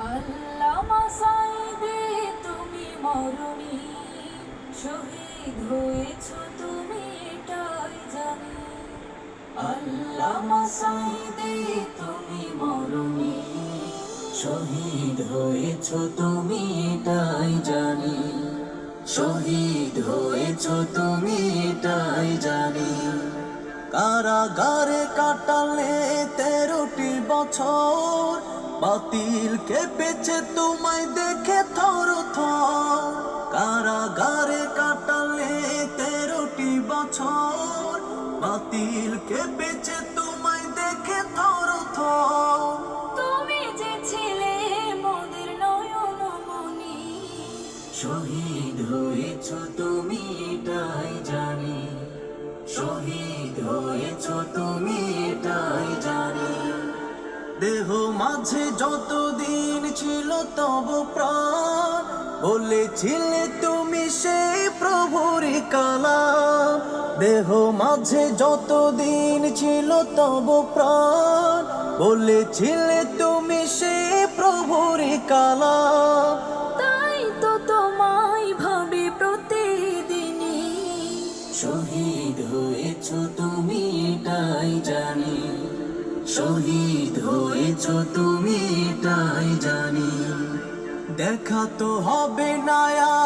আল্লামা সাঈদী তুমি মরণী, শহীদ হয়েছ তুমি এটাই জানি। আল্লামা সাঈদী তুমি মরণী, শহীদ হয়েছ তুমি এটাই জানি। শহীদ হয়েছ তুমি এটাই জানি। কারাগারে কাটালে 13টি বছর, বাতিল কেঁপেছে তোমায় দেখে থর থর। কারাগারে কাটালে 13টি বছর, বাতিল কেঁপেছে তোমায় দেখে থর থর। তুমি যে ছিলে মোদের নয়নমণি, শহীদ হয়েছ তুমি এটাই জানি। শহীদ হয়েছ তুমি এটাই জানি। দেহ মাঝে যতদিন ছিল তব প্রাণ, বলেছিলে তুমি সেই প্রভুর কালাম। দেহ মাঝে যতদিন ছিল তব প্রাণ, বলেছিলে তুমি সেই প্রভুর কালাম। তাই তো তোমায় ভাবে প্রতিদিনই, শহীদ হয়েছ তুমি এটাই জানি। শহীদ হয়েছ তুমি এটাই জানি। দেখা তো হবে না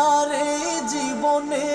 আর এই জীবনে,